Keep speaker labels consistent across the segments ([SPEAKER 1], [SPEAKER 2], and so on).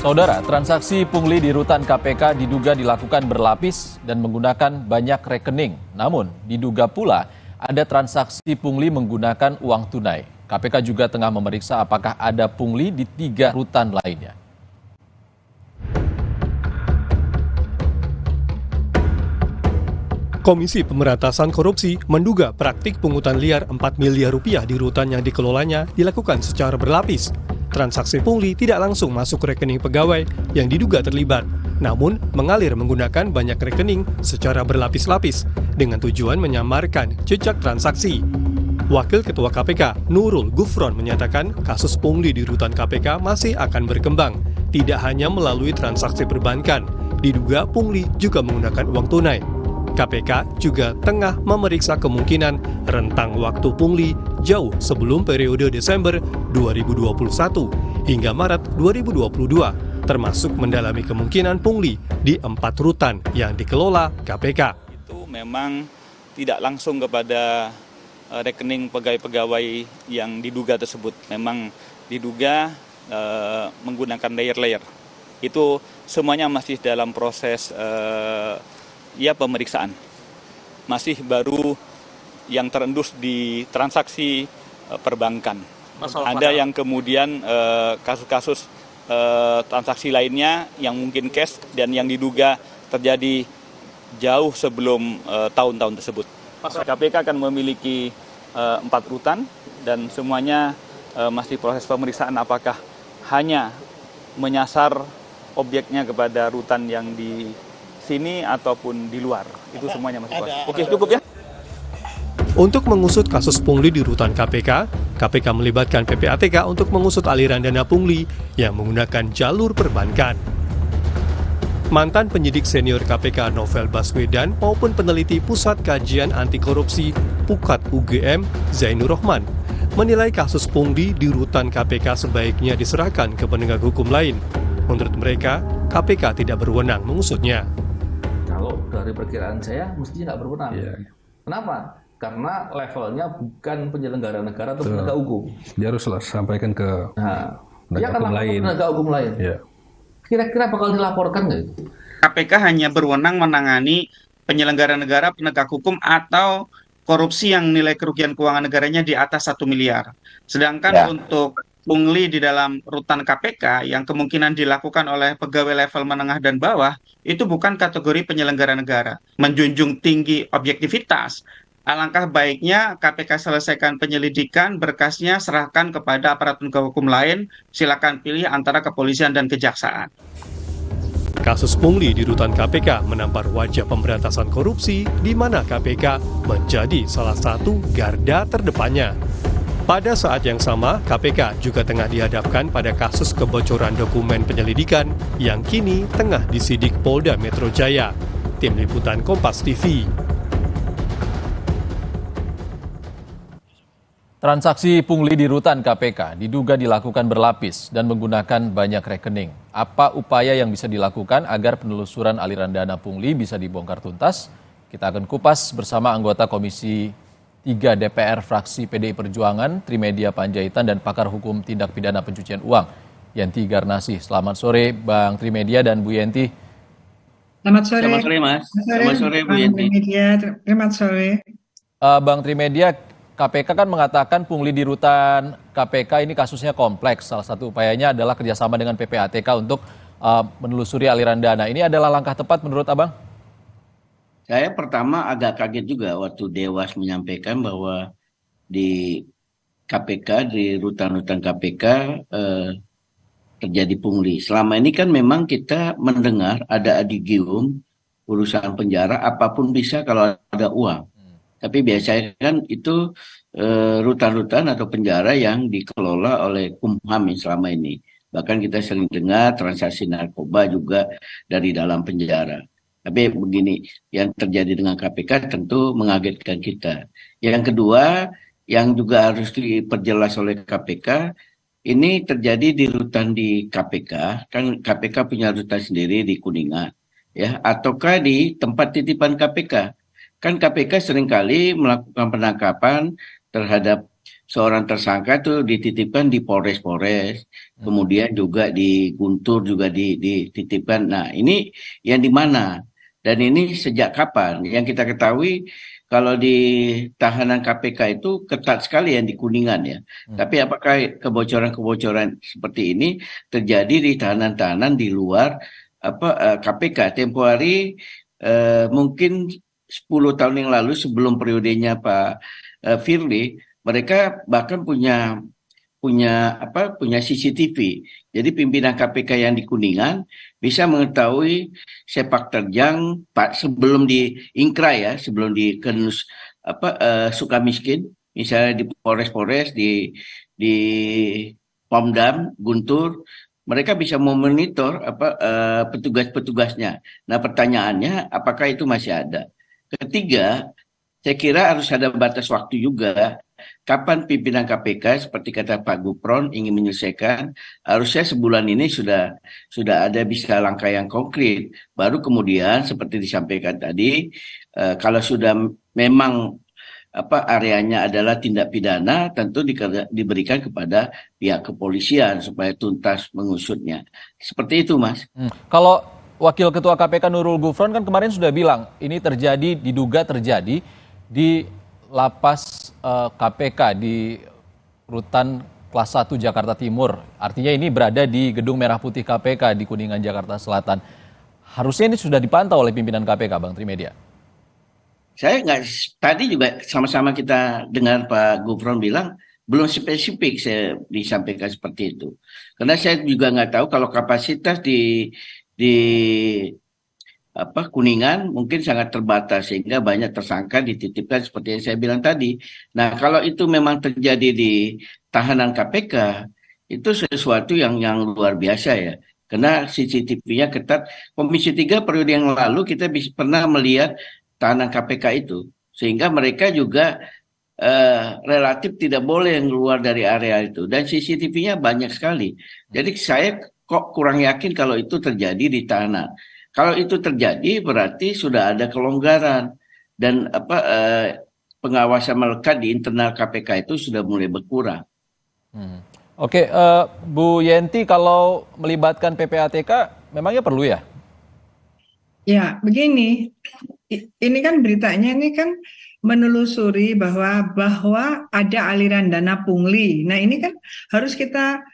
[SPEAKER 1] Saudara, transaksi pungli di rutan KPK diduga dilakukan berlapis dan menggunakan banyak rekening. Namun, diduga pula ada transaksi pungli menggunakan uang tunai. KPK juga tengah memeriksa apakah ada pungli di 3 rutan lainnya.
[SPEAKER 2] Komisi Pemberantasan Korupsi menduga praktik pungutan liar 4 miliar rupiah di rutan yang dikelolanya dilakukan secara berlapis. Transaksi pungli tidak langsung masuk ke rekening pegawai yang diduga terlibat, namun mengalir menggunakan banyak rekening secara berlapis-lapis dengan tujuan menyamarkan jejak transaksi. Wakil Ketua KPK, Nurul Gufron, menyatakan kasus pungli di rutan KPK masih akan berkembang, tidak hanya melalui transaksi perbankan, diduga pungli juga menggunakan uang tunai. KPK juga tengah memeriksa kemungkinan rentang waktu pungli jauh sebelum periode Desember 2021 hingga Maret 2022, termasuk mendalami kemungkinan pungli di 4 rutan yang dikelola KPK.
[SPEAKER 3] Itu memang tidak langsung kepada rekening pegawai-pegawai yang diduga tersebut. Memang diduga menggunakan layer-layer. Itu semuanya masih dalam proses pemeriksaan. Masih baru yang terendus di transaksi perbankan. Ada yang kemudian kasus-kasus transaksi lainnya yang mungkin cash dan yang diduga terjadi jauh sebelum tahun-tahun tersebut. KPK akan memiliki 4 rutan dan semuanya masih proses pemeriksaan apakah hanya menyasar objeknya kepada rutan yang di sini ataupun di luar. Itu semuanya masih proses. Oke, cukup ya.
[SPEAKER 2] Untuk mengusut kasus pungli di rutan KPK, KPK melibatkan PPATK untuk mengusut aliran dana pungli yang menggunakan jalur perbankan. Mantan penyidik senior KPK Novel Baswedan maupun peneliti Pusat Kajian Anti Korupsi Pukat UGM Zainur Rohman menilai kasus pungli di rutan KPK sebaiknya diserahkan ke penegak hukum lain. Menurut mereka, KPK tidak berwenang mengusutnya.
[SPEAKER 4] Kalau dari perkiraan saya, mestinya nggak berwenang. Kenapa? Karena levelnya bukan penyelenggara negara atau penegak hukum.
[SPEAKER 5] Dia harus sampaikan ke penegak hukum lain.
[SPEAKER 4] Penegak hukum lain. Kira-kira bakal dilaporkan nggak itu?
[SPEAKER 6] KPK hanya berwenang menangani penyelenggara negara, penegak hukum, atau korupsi yang nilai kerugian keuangan negaranya di atas 1 miliar. Sedangkan untuk pungli di dalam rutan KPK yang kemungkinan dilakukan oleh pegawai level menengah dan bawah, itu bukan kategori penyelenggara negara. Menjunjung tinggi objektivitas, alangkah baiknya KPK selesaikan penyelidikan, berkasnya serahkan kepada aparat penegak hukum lain, silakan pilih antara kepolisian dan kejaksaan.
[SPEAKER 2] Kasus pungli di rutan KPK menampar wajah pemberantasan korupsi di mana KPK menjadi salah satu garda terdepannya. Pada saat yang sama, KPK juga tengah dihadapkan pada kasus kebocoran dokumen penyelidikan yang kini tengah disidik Polda Metro Jaya. Tim Liputan Kompas TV.
[SPEAKER 1] Transaksi pungli di rutan KPK diduga dilakukan berlapis dan menggunakan banyak rekening. Apa upaya yang bisa dilakukan agar penelusuran aliran dana pungli bisa dibongkar tuntas? Kita akan kupas bersama anggota Komisi 3 DPR fraksi PDI Perjuangan, Trimedia Panjaitan, dan pakar hukum tindak pidana pencucian uang, Yenti Garnasih. Selamat sore Bang Trimedia dan Bu Yenti.
[SPEAKER 7] Selamat sore.
[SPEAKER 6] Selamat sore Mas. Selamat sore Bu Yenti.
[SPEAKER 7] Selamat sore.
[SPEAKER 1] Bang Trimedia, KPK kan mengatakan pungli di rutan KPK ini kasusnya kompleks. Salah satu upayanya adalah kerjasama dengan PPATK untuk menelusuri aliran dana. Ini adalah langkah tepat menurut Abang?
[SPEAKER 8] Saya pertama agak kaget juga waktu Dewas menyampaikan bahwa di KPK, di rutan-rutan KPK terjadi pungli. Selama ini kan memang kita mendengar ada adigium, urusan penjara, apapun bisa kalau ada uang. Tapi biasanya kan itu rutan-rutan atau penjara yang dikelola oleh Kumham selama ini. Bahkan kita sering dengar transaksi narkoba juga dari dalam penjara. Tapi begini, yang terjadi dengan KPK tentu mengagetkan kita. Yang kedua, yang juga harus diperjelas oleh KPK, ini terjadi di rutan di KPK, kan KPK punya rutan sendiri di Kuningan, ya, ataukah di tempat titipan KPK. Kan KPK seringkali melakukan penangkapan terhadap seorang tersangka itu dititipkan di Polres-Polres, kemudian juga di Guntur juga dititipkan. Nah, ini yang di mana? Dan ini sejak kapan? Yang kita ketahui kalau di tahanan KPK itu ketat sekali yang di Kuningan ya. Tapi apakah kebocoran-kebocoran seperti ini terjadi di tahanan-tahanan di luar KPK? Tempo hari mungkin 10 tahun yang lalu sebelum periodenya Pak Firly, mereka bahkan punya CCTV. Jadi pimpinan KPK yang di Kuningan bisa mengetahui sepak terjang sebelum di Ingkra ya, sebelum di Kenus Sukamiskin, misalnya di Polres-Polres, di Pomdam, Guntur, mereka bisa memonitor petugas-petugasnya. Nah, pertanyaannya apakah itu masih ada? Ketiga, saya kira harus ada batas waktu juga. Kapan pimpinan KPK seperti kata Pak Gufron ingin menyelesaikan, harusnya sebulan ini sudah ada bisa langkah yang konkret. Baru kemudian seperti disampaikan tadi, kalau sudah memang areanya adalah tindak pidana, tentu diberikan kepada pihak kepolisian supaya tuntas mengusutnya. Seperti itu, Mas.
[SPEAKER 1] Kalau Wakil Ketua KPK Nurul Gufron kan kemarin sudah bilang ini diduga terjadi di lapas KPK di Rutan Kelas 1 Jakarta Timur. Artinya ini berada di Gedung Merah Putih KPK di Kuningan, Jakarta Selatan. Harusnya ini sudah dipantau oleh pimpinan KPK, Bang Trimedia.
[SPEAKER 8] Saya tadi juga sama-sama kita dengar Pak Gufron bilang belum spesifik saya disampaikan seperti itu. Karena saya juga nggak tahu kalau kapasitas di Kuningan mungkin sangat terbatas sehingga banyak tersangka dititipkan seperti yang saya bilang tadi. Nah, kalau itu memang terjadi di tahanan KPK, itu sesuatu yang luar biasa ya. Karena CCTV-nya ketat. Komisi 3 periode yang lalu kita pernah melihat tahanan KPK itu, sehingga mereka juga relatif tidak boleh keluar dari area itu, dan CCTV-nya banyak sekali. Jadi saya kok kurang yakin kalau itu terjadi di tahanan. Kalau itu terjadi berarti sudah ada kelonggaran dan pengawasan melekat di internal KPK itu sudah mulai berkurang.
[SPEAKER 1] Oke, Bu Yenti, kalau melibatkan PPATK memangnya perlu ya?
[SPEAKER 7] Ya, begini. Ini kan beritanya ini kan menelusuri bahwa ada aliran dana pungli. Nah, ini kan harus kita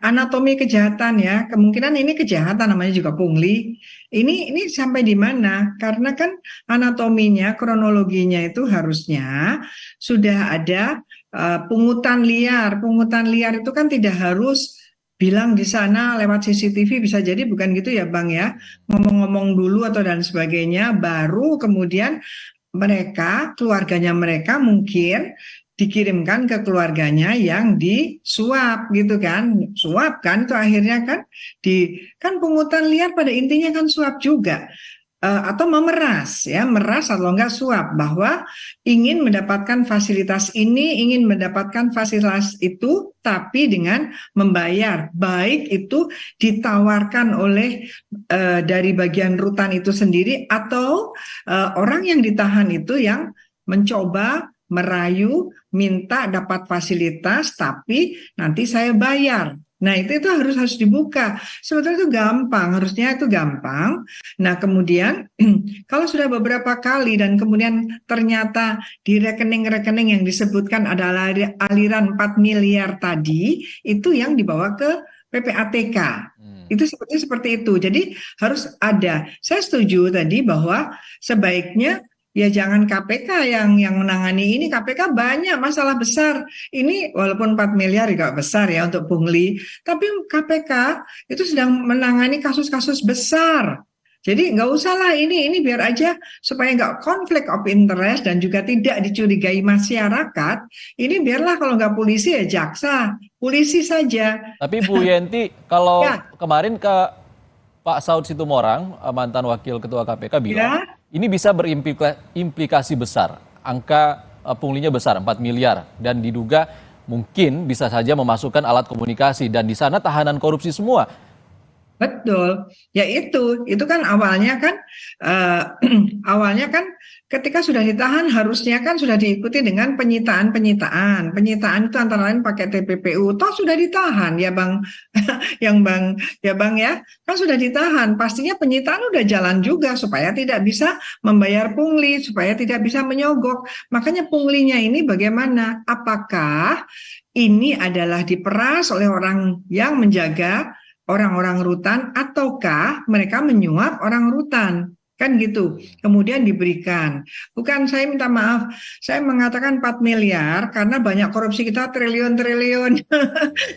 [SPEAKER 7] anatomi kejahatan ya. Kemungkinan ini kejahatan namanya juga pungli. Ini sampai di mana? Karena kan anatominya, kronologinya itu harusnya sudah ada pungutan liar. Pungutan liar itu kan tidak harus bilang di sana lewat CCTV, bisa jadi bukan gitu ya Bang ya, ngomong-ngomong dulu atau dan sebagainya, baru kemudian keluarganya mereka mungkin dikirimkan ke keluarganya yang disuap gitu kan, suap kan itu akhirnya kan pungutan liar pada intinya kan suap juga. Atau memeras ya, meras atau enggak suap, bahwa ingin mendapatkan fasilitas ini, ingin mendapatkan fasilitas itu, tapi dengan membayar, baik itu ditawarkan oleh dari bagian rutan itu sendiri atau orang yang ditahan itu yang mencoba merayu minta dapat fasilitas tapi nanti saya bayar. Nah, itu harus dibuka. Sebetulnya itu gampang, harusnya itu gampang. Nah, kemudian kalau sudah beberapa kali dan kemudian ternyata di rekening-rekening yang disebutkan adalah aliran 4 miliar tadi, itu yang dibawa ke PPATK. Itu seperti itu. Jadi harus ada. Saya setuju tadi bahwa sebaiknya ya jangan KPK yang menangani ini. KPK banyak masalah besar. Ini walaupun 4 miliar juga besar ya untuk pungli. Tapi KPK itu sedang menangani kasus-kasus besar. Jadi nggak usah lah ini biar aja supaya nggak konflik of interest dan juga tidak dicurigai masyarakat. Ini biarlah kalau nggak polisi ya jaksa. Polisi saja.
[SPEAKER 1] Tapi Bu Yenti, kalau kemarin ke Pak Saud Situmorang, mantan Wakil Ketua KPK bilang, ini bisa berimplikasi besar. Angka punglinya besar, 4 miliar. Dan diduga mungkin bisa saja memasukkan alat komunikasi. Dan di sana tahanan korupsi semua.
[SPEAKER 7] Betul. Ya itu kan awalnya kan ketika sudah ditahan harusnya kan sudah diikuti dengan penyitaan. Penyitaan itu antara lain pakai TPPU. Toh sudah ditahan ya Bang, kan sudah ditahan. Pastinya penyitaan udah jalan juga supaya tidak bisa membayar pungli, supaya tidak bisa menyogok. Makanya punglinya ini bagaimana? Apakah ini adalah diperas oleh orang yang menjaga orang-orang rutan ataukah mereka menyuap orang rutan? Kan gitu, kemudian diberikan. Bukan saya minta maaf, saya mengatakan 4 miliar karena banyak korupsi kita triliun-triliun.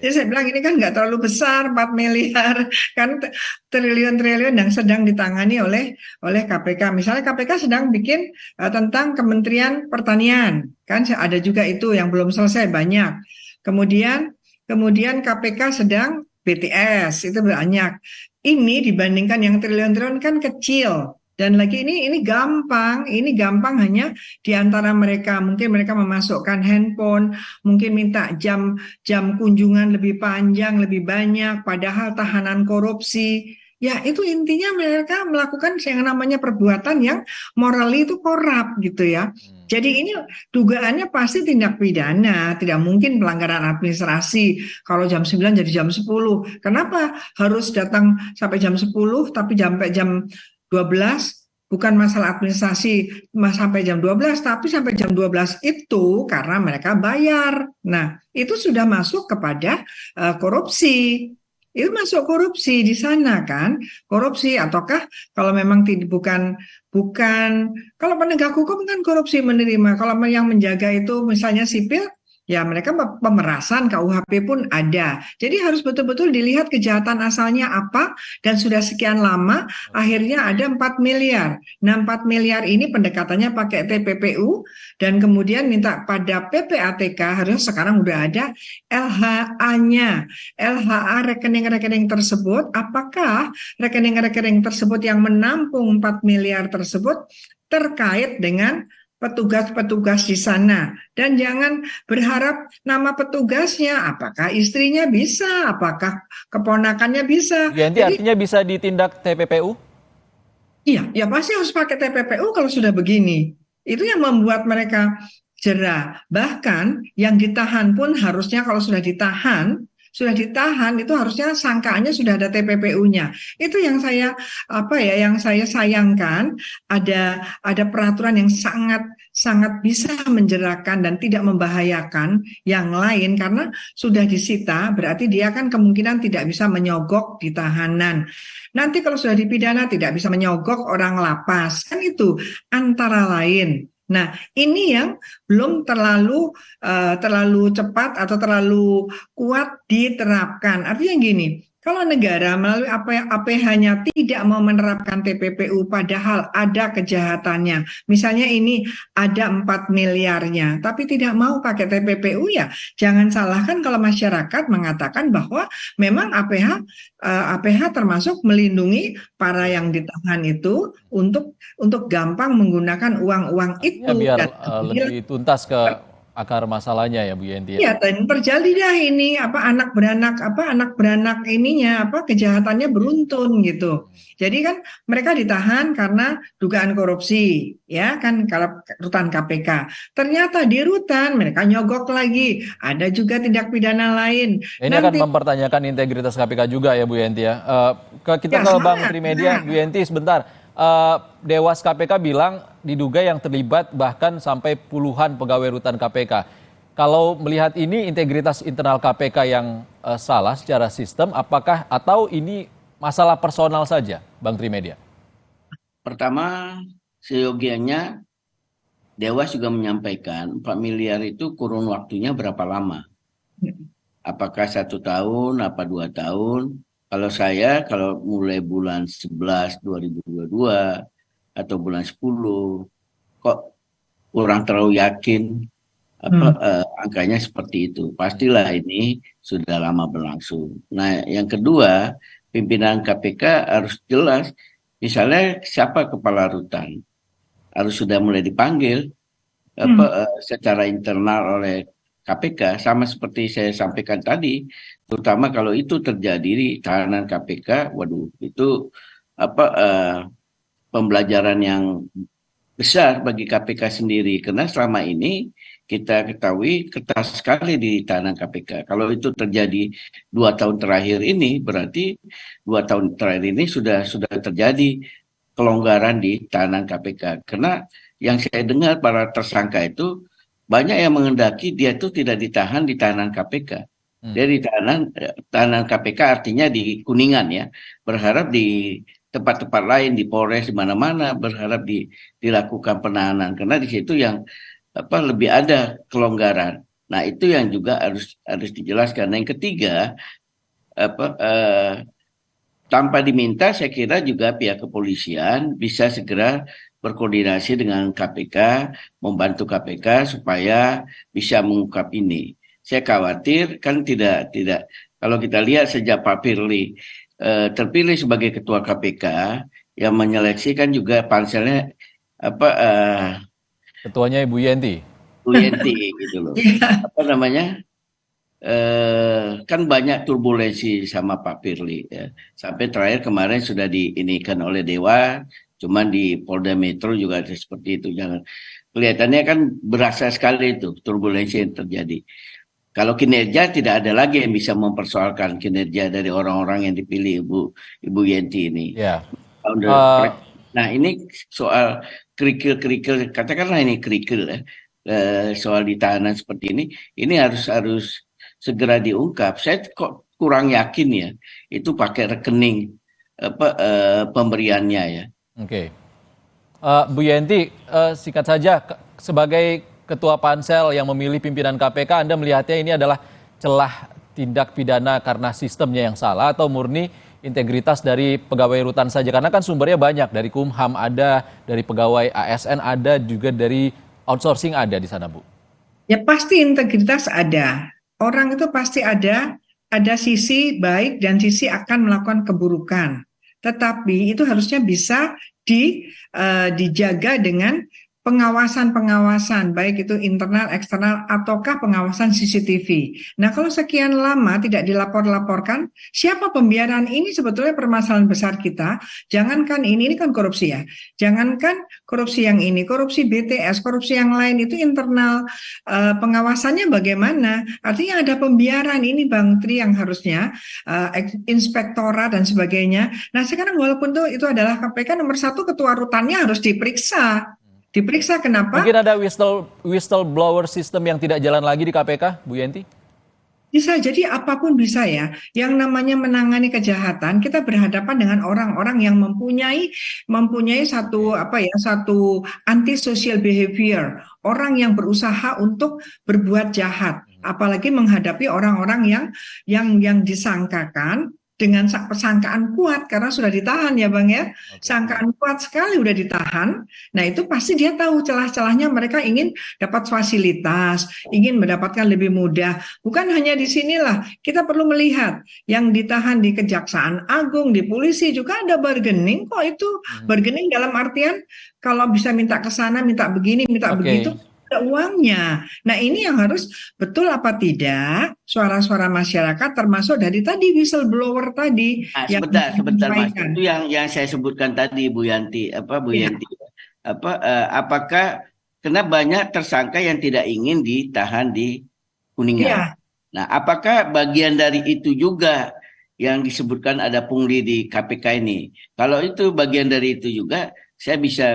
[SPEAKER 7] Jadi saya bilang ini kan nggak terlalu besar 4 miliar, kan triliun-triliun yang sedang ditangani oleh KPK. Misalnya KPK sedang bikin tentang Kementerian Pertanian, kan ada juga itu yang belum selesai banyak. Kemudian KPK sedang BTS, itu banyak. Ini dibandingkan yang triliun-triliun kan kecil. Dan lagi ini gampang hanya di antara mereka. Mungkin mereka memasukkan handphone, mungkin minta jam kunjungan lebih panjang, lebih banyak, padahal tahanan korupsi. Ya itu intinya mereka melakukan yang namanya perbuatan yang morally itu korup gitu ya. Jadi ini dugaannya pasti tindak pidana, tidak mungkin pelanggaran administrasi. Kalau jam 9 jadi jam 10. Kenapa harus datang sampai jam 10 tapi sampai jam 12? Bukan masalah administrasi sampai jam 12, tapi sampai jam 12 itu karena mereka bayar. Nah, itu sudah masuk kepada korupsi. Itu masuk korupsi di sana kan, korupsi ataukah kalau memang bukan kalau penegak hukum kan korupsi menerima, kalau yang menjaga itu misalnya sipil, ya mereka pemerasan KUHP pun ada. Jadi harus betul-betul dilihat kejahatan asalnya apa dan sudah sekian lama akhirnya ada 4 miliar. Nah 4 miliar ini pendekatannya pakai TPPU dan kemudian minta pada PPATK harus sekarang udah ada LHA-nya. LHA rekening-rekening tersebut, apakah rekening-rekening tersebut yang menampung 4 miliar tersebut terkait dengan petugas-petugas di sana, dan jangan berharap nama petugasnya, apakah istrinya bisa, apakah keponakannya bisa.
[SPEAKER 1] Jadi artinya bisa ditindak TPPU?
[SPEAKER 7] Iya, ya pasti harus pakai TPPU kalau sudah begini. Itu yang membuat mereka jera. Bahkan yang ditahan pun harusnya kalau sudah ditahan itu harusnya sangkaannya sudah ada TPPU-nya. Itu yang saya sayangkan, ada peraturan yang sangat bisa menjerakan dan tidak membahayakan yang lain karena sudah disita, berarti dia kan kemungkinan tidak bisa menyogok di tahanan. Nanti kalau sudah dipidana tidak bisa menyogok orang lapas, kan itu antara lain. Nah, ini yang belum terlalu cepat atau terlalu kuat diterapkan. Artinya gini, kalau negara melalui APH-nya tidak mau menerapkan TPPU padahal ada kejahatannya, misalnya ini ada 4 miliarnya, tapi tidak mau pakai TPPU, ya jangan salahkan kalau masyarakat mengatakan bahwa memang APH termasuk melindungi para yang ditahan itu untuk gampang menggunakan uang-uang itu.
[SPEAKER 1] Ya, biar lebih tuntas ke akar masalahnya ya Bu Yenti.
[SPEAKER 7] Iya, dan terjadi dah ini anak beranak ininya kejahatannya beruntun gitu. Jadi kan mereka ditahan karena dugaan korupsi, ya kan, kalau rutan KPK. Ternyata di rutan mereka nyogok lagi. Ada juga tindak pidana lain.
[SPEAKER 1] Ini akan mempertanyakan integritas KPK juga ya Bu Yenti ya. Kita ke Bang Trimedia, Bu Yenti sebentar. Dewas KPK bilang diduga yang terlibat bahkan sampai puluhan pegawai rutan KPK. Kalau melihat ini integritas internal KPK yang salah secara sistem, apakah atau ini masalah personal saja, Bang Trimedia?
[SPEAKER 8] Pertama, seyogianya Dewas juga menyampaikan 4 miliar itu kurun waktunya berapa lama? Apakah 1 tahun, apa 2 tahun? Kalau mulai bulan 11 2022 atau bulan 10 kok kurang terlalu yakin angkanya seperti itu. Pastilah ini sudah lama berlangsung. Nah, yang kedua, pimpinan KPK harus jelas, misalnya siapa kepala rutan harus sudah mulai dipanggil secara internal oleh KPK, sama seperti saya sampaikan tadi, terutama kalau itu terjadi di tahanan KPK, waduh, itu pembelajaran yang besar bagi KPK sendiri, karena selama ini kita ketahui ketat sekali di tahanan KPK. Kalau itu terjadi 2 tahun terakhir ini, berarti 2 tahun terakhir ini sudah terjadi kelonggaran di tahanan KPK. Karena yang saya dengar para tersangka itu banyak yang menghendaki dia itu tidak ditahan di tahanan KPK. Jadi tahanan KPK artinya di Kuningan ya, berharap di tempat-tempat lain, di Polres, di mana-mana, berharap dilakukan penahanan. Karena di situ yang lebih ada kelonggaran. Nah itu yang juga harus dijelaskan. Nah, yang ketiga, tanpa diminta, saya kira juga pihak kepolisian bisa segera berkoordinasi dengan KPK, membantu KPK supaya bisa mengungkap ini. Saya khawatir kan tidak kalau kita lihat sejak Pak Firly terpilih sebagai ketua KPK, yang menyeleksi kan juga panselnya
[SPEAKER 1] Ketuanya Ibu Yenti.
[SPEAKER 8] Bu Yenti gitu loh. Kan banyak turbulensi sama Pak Firly ya. Sampai terakhir kemarin sudah diinikan oleh Dewa, cuman di Polda Metro juga ada seperti itu. Jangan kelihatannya kan berasa sekali itu turbulensi yang terjadi. Kalau kinerja tidak ada lagi yang bisa mempersoalkan kinerja dari orang-orang yang dipilih Ibu Yenti ini.
[SPEAKER 1] Ya.
[SPEAKER 8] Nah ini soal kerikil, katakanlah ini kerikil ya, soal ditahanan seperti ini harus segera diungkap. Saya kok kurang yakin ya, itu pakai rekening pemberiannya ya.
[SPEAKER 1] Oke. Bu Yenti, singkat saja, sebagai Ketua Pansel yang memilih pimpinan KPK, Anda melihatnya ini adalah celah tindak pidana karena sistemnya yang salah atau murni integritas dari pegawai rutan saja? Karena kan sumbernya banyak, dari Kumham ada, dari pegawai ASN ada, juga dari outsourcing ada di sana, Bu.
[SPEAKER 7] Ya pasti integritas ada. Orang itu pasti ada sisi baik dan sisi akan melakukan keburukan. Tetapi itu harusnya bisa dijaga dengan pengawasan, baik itu internal, eksternal, ataukah pengawasan CCTV. Nah, kalau sekian lama tidak dilapor-laporkan, siapa pembiaran ini sebetulnya permasalahan besar kita. Jangankan ini kan korupsi ya. Jangankan korupsi yang ini, korupsi BTS, korupsi yang lain itu internal pengawasannya bagaimana? Artinya ada pembiaran ini Bang Tri yang harusnya inspektorat dan sebagainya. Nah, sekarang walaupun itu adalah KPK nomor 1, ketua rutannya harus diperiksa. Diperiksa kenapa?
[SPEAKER 1] Mungkin ada whistleblower system yang tidak jalan lagi di KPK, Bu Yenti?
[SPEAKER 7] Bisa jadi apapun bisa ya. Yang namanya menangani kejahatan, kita berhadapan dengan orang-orang yang mempunyai satu antisocial behavior, orang yang berusaha untuk berbuat jahat, apalagi menghadapi orang-orang yang disangkakan dengan persangkaan kuat karena sudah ditahan ya Bang ya. Sangkaan kuat sekali udah ditahan. Nah itu pasti dia tahu celah-celahnya, mereka ingin dapat fasilitas, ingin mendapatkan lebih mudah. Bukan hanya di sinilah, kita perlu melihat yang ditahan di Kejaksaan Agung, di polisi juga ada bargaining kok itu. Bargaining dalam artian kalau bisa minta ke sana, minta begini, minta begitu, ada uangnya. Nah ini yang harus betul apa tidak suara-suara masyarakat termasuk dari tadi whistleblower tadi.
[SPEAKER 8] Nah, sebentar Mas, itu yang saya sebutkan tadi Bu Yanti, Yanti. Apakah karena banyak tersangka yang tidak ingin ditahan di Kuningan. Ya. Nah, apakah bagian dari itu juga yang disebutkan ada pungli di KPK ini? Kalau itu bagian dari itu juga, saya bisa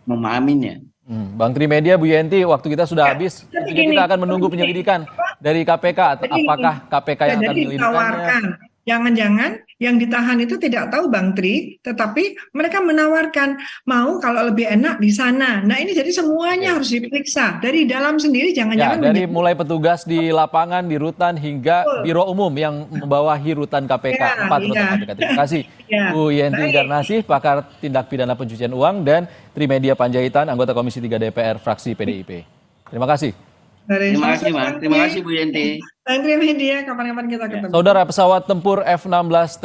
[SPEAKER 8] memahaminya.
[SPEAKER 1] Bang Trimedia, Bu Yenti, waktu kita sudah habis. Kita akan menunggu penyelidikan dari KPK. Apakah KPK yang akan menyelidikkannya?
[SPEAKER 7] Jangan-jangan yang ditahan itu tidak tahu Bang Tri, tetapi mereka menawarkan mau kalau lebih enak di sana. Nah ini jadi semuanya harus diperiksa dari dalam sendiri, jangan-jangan
[SPEAKER 1] dari mulai petugas di lapangan, di rutan hingga biro umum yang membawahi rutan KPK, 4 rutan KPK. Terima kasih Bu Yenti Garnasih, pakar tindak pidana pencucian uang, dan Trimedia Panjaitan, anggota Komisi 3 DPR fraksi PDIP. Terima kasih.
[SPEAKER 8] Terima kasih Mas, terima kasih Bu Yenti.
[SPEAKER 7] Dan Trimedia, kapan-kapan kita ketemu.
[SPEAKER 1] Saudara, pesawat tempur F-16